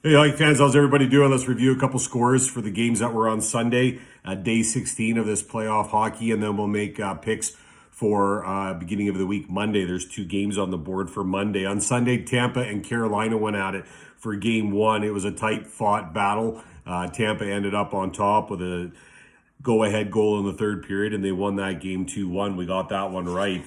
Hey, Hockey fans, how's everybody doing? Let's review a couple scores for the games that were on Sunday, day 16 of this playoff hockey, and then we'll make picks for beginning of the week, Monday. There's two games on the board for Monday. On Sunday, Tampa and Carolina went at it for game one. It was a tight fought battle. Tampa ended up on top with a go ahead goal in the third period, and they won that game 2-1. We got that one right.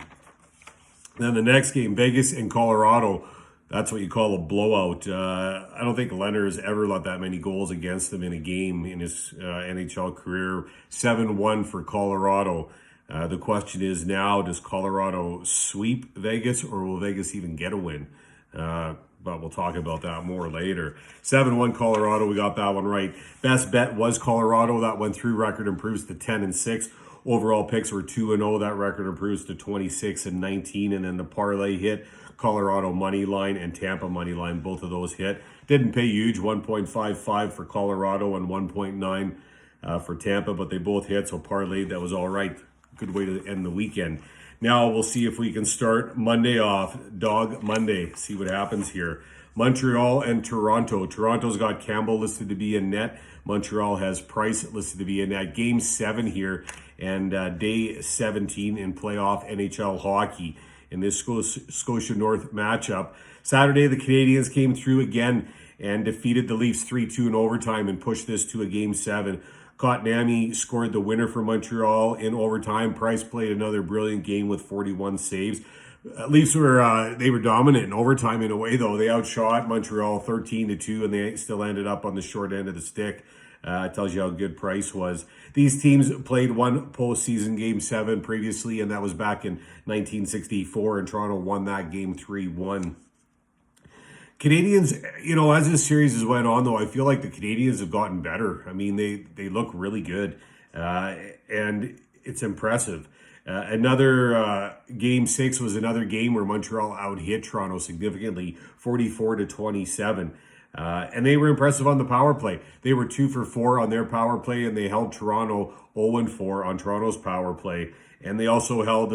Then the next game, Vegas and Colorado. That's what you call a blowout. I don't think Leonard has ever let that many goals against him in a game in his NHL career. 7-1 for Colorado. The question is now, does Colorado sweep Vegas, or will Vegas even get a win? But we'll talk about that more later. 7-1 Colorado, we got that one right. Best bet was Colorado. That went through. Record improves to 10-6. Overall picks were 2-0. That record improves to 26-19. And then the parlay hit. Colorado money line and Tampa money line, both of those hit. Didn't pay huge, 1.55 for Colorado and 1.9 for Tampa, but they both hit, so parlay, that was all right. Good way to end the weekend. Now we'll see if we can start Monday off, Dog Monday, see what happens here. Montreal and Toronto. Toronto's got Campbell listed to be in net. Montreal has Price listed to be in net. Game 7 here and day 17 in playoff NHL hockey in this Scotia North matchup. Saturday, the Canadiens came through again and defeated the Leafs 3-2 in overtime and pushed this to a Game 7. Kotkaniemi scored the winner for Montreal in overtime. Price played another brilliant game with 41 saves. Leafs were they were dominant in overtime in a way, though. They outshot Montreal 13-2, and they still ended up on the short end of the stick. Tells you how good Price was. These teams played one postseason Game 7 previously, and that was back in 1964, and Toronto won that game 3-1. Canadians, as this series has went on, though, I feel like the Canadians have gotten better. I mean, they look really good, and it's impressive. Another Game 6 was another game where Montreal out-hit Toronto significantly, 44-27. And they were impressive on the power play. They were 2 for 4 on their power play, and they held Toronto 0-4 on Toronto's power play. And they also held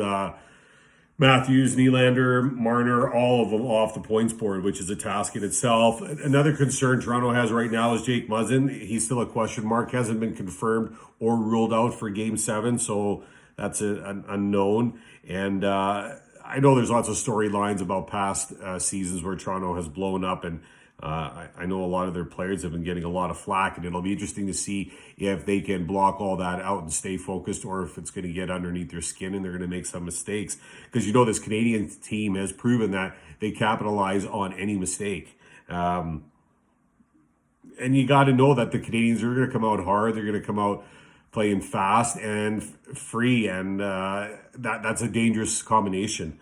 Matthews, Nylander, Marner, all of them off the points board, which is a task in itself. Another concern Toronto has right now is Jake Muzzin. He's still a question mark, hasn't been confirmed or ruled out for Game 7, so that's an unknown. And I know there's lots of storylines about past seasons where Toronto has blown up, and I know a lot of their players have been getting a lot of flack, and it'll be interesting to see if they can block all that out and stay focused, or if it's going to get underneath their skin and they're going to make some mistakes. Because this Canadian team has proven that they capitalize on any mistake. And you got to know that the Canadians are going to come out hard. They're going to come out playing fast and free, and that's a dangerous combination.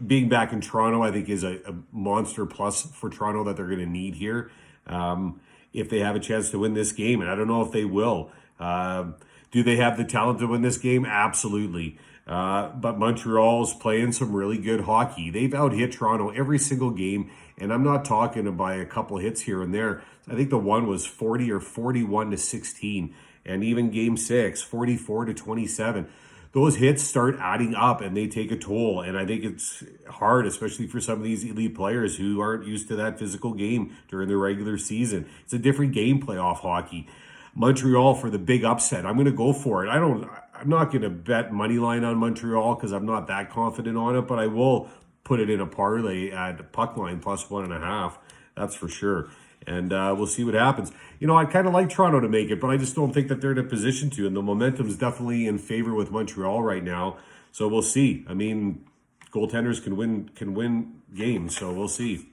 Being back in Toronto, I think, is a monster plus for Toronto that they're going to need here if they have a chance to win this game. And I don't know if they will. Do they have the talent to win this game? Absolutely. But Montreal's playing some really good hockey. They've out-hit Toronto every single game, and I'm not talking by a couple hits here and there. I think the one was 40 or 41-16, and even Game 6, 44-27. Those hits start adding up and they take a toll. And I think it's hard, especially for some of these elite players who aren't used to that physical game during the regular season. It's a different game, playoff hockey. Montreal for the big upset. I'm going to go for it. I'm not going to bet money line on Montreal because I'm not that confident on it, but I will put it in a parlay at puck line plus 1.5. That's for sure. And we'll see what happens. I kind of like Toronto to make it, but I just don't think that they're in a position to. And the momentum is definitely in favor with Montreal right now. So we'll see. I mean, goaltenders can win games, so we'll see.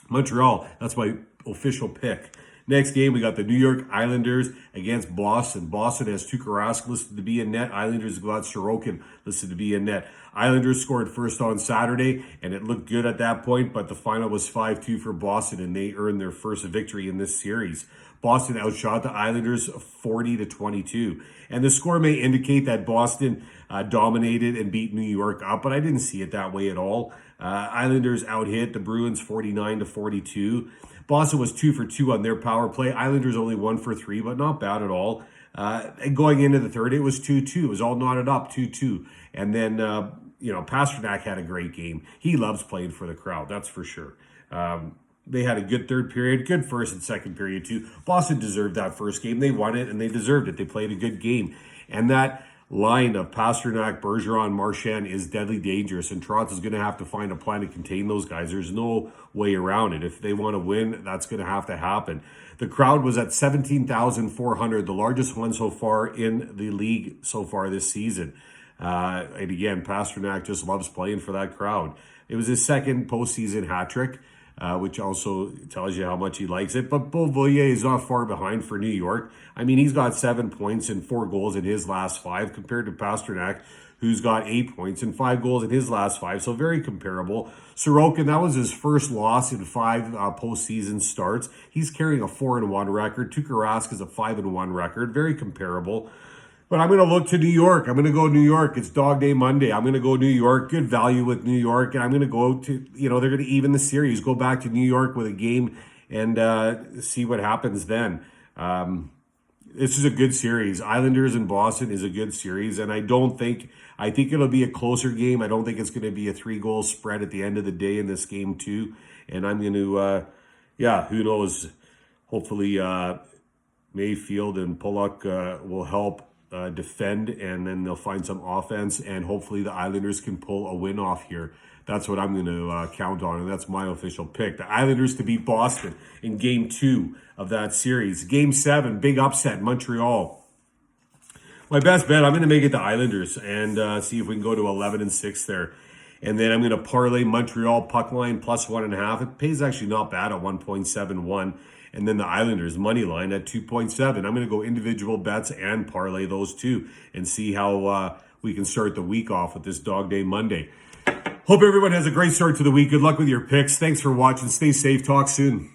Montreal, that's my official pick. Next game, we got the New York Islanders against Boston. Boston has Tuukka Rask listed to be in net. Islanders got Sorokin listed to be in net. Islanders scored first on Saturday, and it looked good at that point, but the final was 5-2 for Boston, and they earned their first victory in this series. Boston outshot the Islanders 40-22. And the score may indicate that Boston dominated and beat New York up, but I didn't see it that way at all. Islanders out-hit the Bruins 49-42. Boston was 2 for 2 on their power play. Islanders only 1 for 3, but not bad at all. And going into the third, it was 2-2. It was all knotted up, 2-2. And then, Pasternak had a great game. He loves playing for the crowd, that's for sure. they had a good third period, good first and second period too. Boston deserved that first game. They won it and they deserved it. They played a good game. And that line of Pastrnak, Bergeron, Marchand is deadly dangerous, and Toronto's going to have to find a plan to contain those guys. There's no way around it. If they want to win, that's going to have to happen. The crowd was at 17,400, the largest one so far in the league so far this season. And again, Pastrnak just loves playing for that crowd. It was his second postseason hat trick, which also tells you how much he likes it. But Beauvillier is not far behind for New York. I mean, he's got 7 points and 4 goals in his last 5 compared to Pastrnak, who's got 8 points and 5 goals in his last 5. So very comparable. Sorokin, that was his first loss in 5 postseason starts. He's carrying a 4-1 record. Tuukka Rask is a 5-1 record. Very comparable. But I'm going to look to New York. I'm going to go New York. It's Dog Day Monday. I'm going to go New York. Good value with New York. And I'm going to go to, they're going to even the series. Go back to New York with a game and see what happens then. This is a good series. Islanders and Boston is a good series. And I think it'll be a closer game. I don't think it's going to be a 3-goal spread at the end of the day in this game too. And I'm going to, who knows? Hopefully Mayfield and Pulock will help defend, and then they'll find some offense, and hopefully the Islanders can pull a win off here. That's what I'm going to count on, and that's my official pick. The Islanders to beat Boston in Game 2 of that series. Game 7, big upset, Montreal. My best bet, I'm going to make it the Islanders and see if we can go to 11-6 there. And then I'm going to parlay Montreal puck line plus 1.5. It pays actually not bad at 1.71. And then the Islanders money line at 2.7. I'm going to go individual bets and parlay those two and see how we can start the week off with this Dog Day Monday. Hope everyone has a great start to the week. Good luck with your picks. Thanks for watching. Stay safe. Talk soon.